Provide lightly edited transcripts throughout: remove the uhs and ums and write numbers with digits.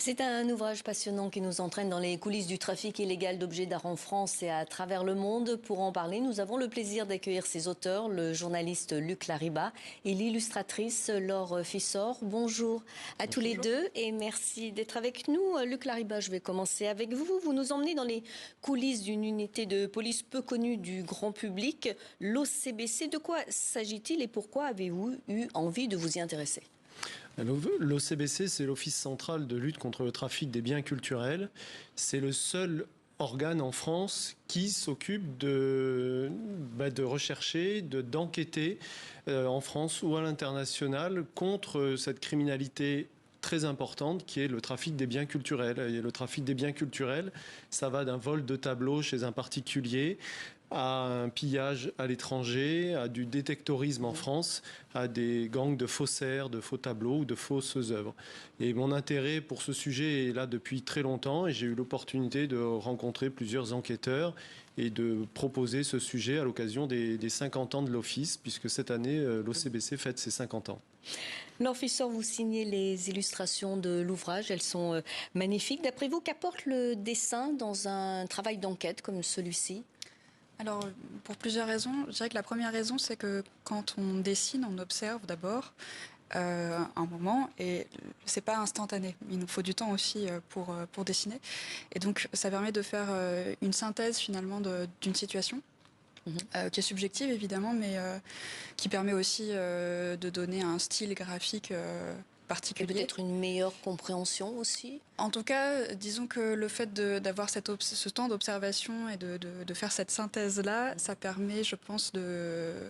C'est un ouvrage passionnant qui nous entraîne dans les coulisses du trafic illégal d'objets d'art en France et à travers le monde. Pour en parler, nous avons le plaisir d'accueillir ses auteurs, le journaliste Luc Lariba et l'illustratrice Laure Fissor. Bonjour à tous les deux et merci d'être avec nous. Luc Lariba, je vais commencer avec vous. Vous nous emmenez dans les coulisses d'une unité de police peu connue du grand public, l'OCBC. De quoi s'agit-il et pourquoi avez-vous eu envie de vous y intéresser ? L'OCBC, c'est l'Office central de lutte contre le trafic des biens culturels. C'est le seul organe en France qui s'occupe de rechercher, d'enquêter en France ou à l'international contre cette criminalité très importante qui est le trafic des biens culturels. Et le trafic des biens culturels, ça va d'un vol de tableau chez un particulier à un pillage à l'étranger, à du détectorisme en France, à des gangs de faussaires, de faux tableaux ou de fausses œuvres. Et mon intérêt pour ce sujet est là depuis très longtemps et j'ai eu l'opportunité de rencontrer plusieurs enquêteurs et de proposer ce sujet à l'occasion des 50 ans de l'Office, puisque cette année, l'OCBC fête ses 50 ans. Laure Fissor, vous signez les illustrations de l'ouvrage, elles sont magnifiques. D'après vous, qu'apporte le dessin dans un travail d'enquête comme celui-ci ? Alors, pour plusieurs raisons. Je dirais que la première raison, c'est que quand on dessine, on observe d'abord un moment et c'est pas instantané. Il nous faut du temps aussi pour dessiner. Et donc, ça permet de faire une synthèse finalement d'une situation. Qui est subjective évidemment, mais qui permet aussi de donner un style graphique particulier. Et peut-être une meilleure compréhension aussi. En tout cas, disons que le fait d'avoir ce temps d'observation et de faire cette synthèse-là, ça permet, je pense, d'être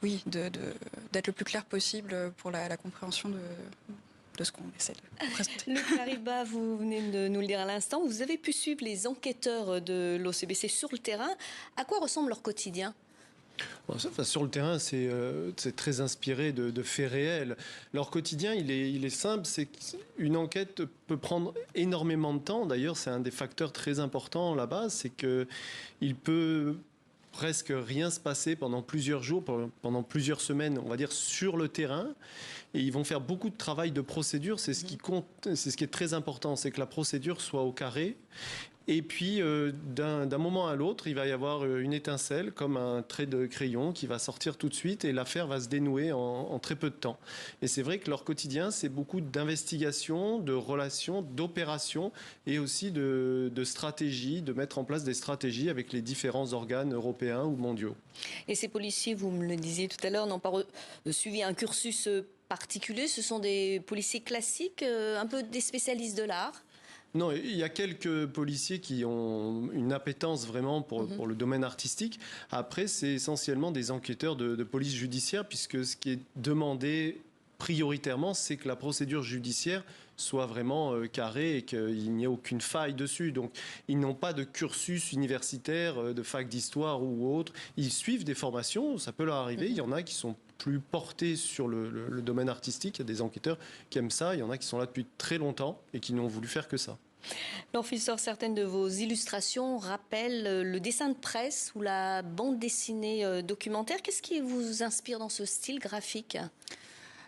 le plus clair possible pour la compréhension de ce qu'on essaie de présenter. Luc Lariba, vous venez de nous le dire à l'instant, vous avez pu suivre les enquêteurs de l'OCBC sur le terrain. À quoi ressemble leur quotidien ? Sur le terrain, c'est très inspiré de faits réels. Leur quotidien, il est simple, c'est qu'une enquête peut prendre énormément de temps. D'ailleurs, c'est un des facteurs très importants là-bas, c'est qu'il peut presque rien se passer pendant plusieurs jours, pendant plusieurs semaines, on va dire, sur le terrain. Et ils vont faire beaucoup de travail de procédure. C'est ce qui compte, c'est ce qui est très important, c'est que la procédure soit au carré. Et puis, d'un moment à l'autre, il va y avoir une étincelle, comme un trait de crayon qui va sortir tout de suite et l'affaire va se dénouer en très peu de temps. Et c'est vrai que leur quotidien, c'est beaucoup d'investigation, de relations, d'opérations et aussi de stratégies, de mettre en place des stratégies avec les différents organes européens ou mondiaux. Et ces policiers, vous me le disiez tout à l'heure, n'ont pas suivi un cursus particulier. Ce sont des policiers classiques, un peu des spécialistes de l'art. Non, il y a quelques policiers qui ont une appétence vraiment pour le domaine artistique. Après, c'est essentiellement des enquêteurs de police judiciaire, puisque ce qui est demandé prioritairement, c'est que la procédure judiciaire soit vraiment carrée et qu'il n'y ait aucune faille dessus. Donc, ils n'ont pas de cursus universitaire, de fac d'histoire ou autre. Ils suivent des formations, ça peut leur arriver. Il y en a qui sont plus portés sur le domaine artistique. Il y a des enquêteurs qui aiment ça. Il y en a qui sont là depuis très longtemps et qui n'ont voulu faire que ça. Laure Fissor, certaines de vos illustrations rappellent le dessin de presse ou la bande dessinée documentaire. Qu'est-ce qui vous inspire dans ce style graphique ?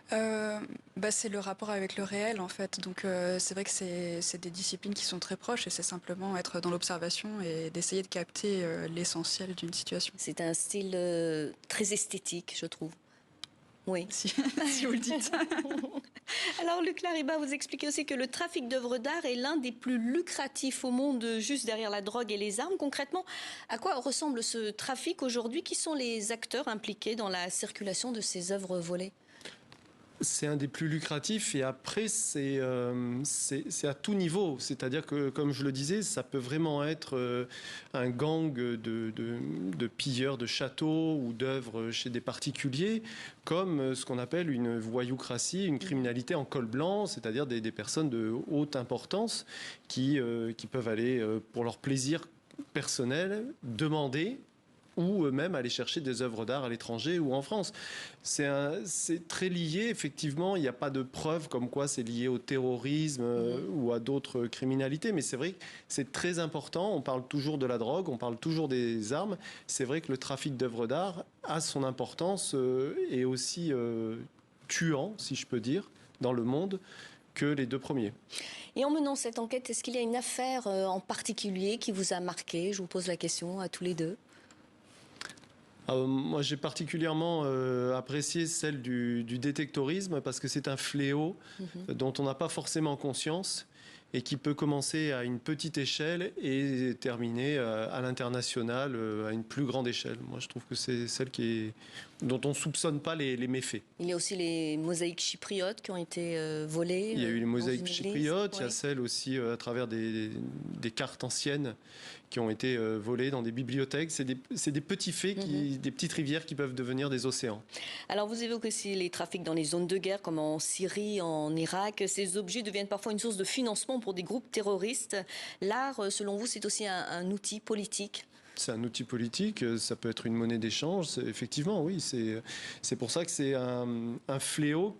C'est le rapport avec le réel en fait. Donc c'est vrai que c'est des disciplines qui sont très proches et c'est simplement être dans l'observation et d'essayer de capter l'essentiel d'une situation. C'est un style très esthétique, je trouve. Oui, si vous le dites. Alors, Luc Lariba, vous expliquez aussi que le trafic d'œuvres d'art est l'un des plus lucratifs au monde, juste derrière la drogue et les armes. Concrètement, à quoi ressemble ce trafic aujourd'hui ? Qui sont les acteurs impliqués dans la circulation de ces œuvres volées ? C'est un des plus lucratifs et après, c'est à tout niveau. C'est-à-dire que, comme je le disais, ça peut vraiment être un gang de pilleurs de châteaux ou d'œuvres chez des particuliers, comme ce qu'on appelle une voyoucratie, une criminalité en col blanc, c'est-à-dire des personnes de haute importance qui peuvent aller, pour leur plaisir personnel, demander ou même aller chercher des œuvres d'art à l'étranger ou en France. C'est très lié, effectivement, il n'y a pas de preuves comme quoi c'est lié au terrorisme ou à d'autres criminalités, mais c'est vrai que c'est très important, on parle toujours de la drogue, on parle toujours des armes, c'est vrai que le trafic d'œuvres d'art a son importance et aussi tuant, si je peux dire, dans le monde, que les 2 premiers. Et en menant cette enquête, est-ce qu'il y a une affaire en particulier qui vous a marqué? Je vous pose la question à tous les deux. Moi, j'ai particulièrement apprécié celle du détectorisme parce que c'est un fléau dont on n'a pas forcément conscience et qui peut commencer à une petite échelle et terminer à l'international à une plus grande échelle. Moi, je trouve que c'est celle dont on ne soupçonne pas les méfaits. Il y a aussi les mosaïques chypriotes qui ont été volées. Il y a eu les mosaïques dans une chypriotes, église. il y a celles aussi à travers des cartes anciennes qui ont été volées dans des bibliothèques. C'est des petits faits, des petites rivières qui peuvent devenir des océans. Alors vous évoquez aussi les trafics dans les zones de guerre comme en Syrie, en Irak. Ces objets deviennent parfois une source de financement pour des groupes terroristes. L'art, selon vous, c'est aussi un outil politique? C'est un outil politique, ça peut être une monnaie d'échange. Effectivement, oui, c'est pour ça que c'est un fléau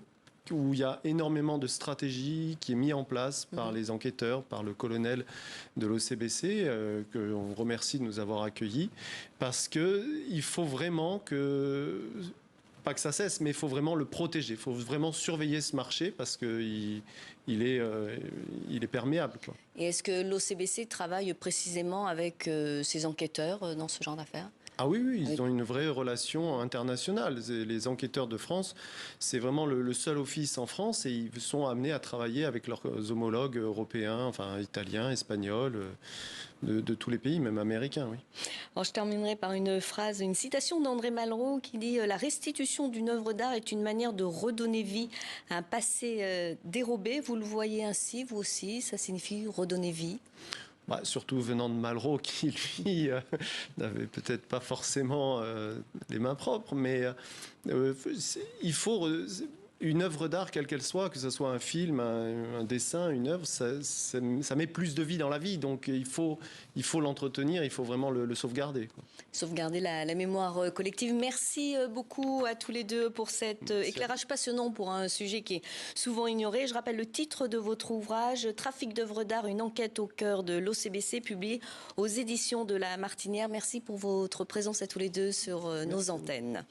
où il y a énormément de stratégie qui est mis en place par les enquêteurs, par le colonel de l'OCBC, qu'on remercie de nous avoir accueillis, parce qu'il faut vraiment pas que ça cesse, mais il faut vraiment le protéger. Il faut vraiment surveiller ce marché parce qu'il est perméable, quoi. Et est-ce que l'OCBC travaille précisément avec ces enquêteurs dans ce genre d'affaires? Ah oui, ils ont une vraie relation internationale. Les enquêteurs de France, c'est vraiment le seul office en France et ils sont amenés à travailler avec leurs homologues européens, enfin italiens, espagnols, de tous les pays, même américains, oui. Alors, je terminerai par une phrase, une citation d'André Malraux qui dit « La restitution d'une œuvre d'art est une manière de redonner vie à un passé dérobé ». Vous le voyez ainsi, vous aussi, ça signifie redonner vie? Surtout venant de Malraux, qui lui n'avait peut-être pas forcément les mains propres, mais il faut une œuvre d'art, quelle qu'elle soit, que ce soit un film, un dessin, une œuvre, ça met plus de vie dans la vie, donc il faut l'entretenir, il faut vraiment le sauvegarder, quoi. Sauvegarder la mémoire collective. Merci beaucoup à tous les deux pour cet éclairage passionnant pour un sujet qui est souvent ignoré. Je rappelle le titre de votre ouvrage, Trafic d'œuvres d'art, une enquête au cœur de l'OCBC, publié aux éditions de La Martinière. Merci pour votre présence à tous les deux sur nos antennes.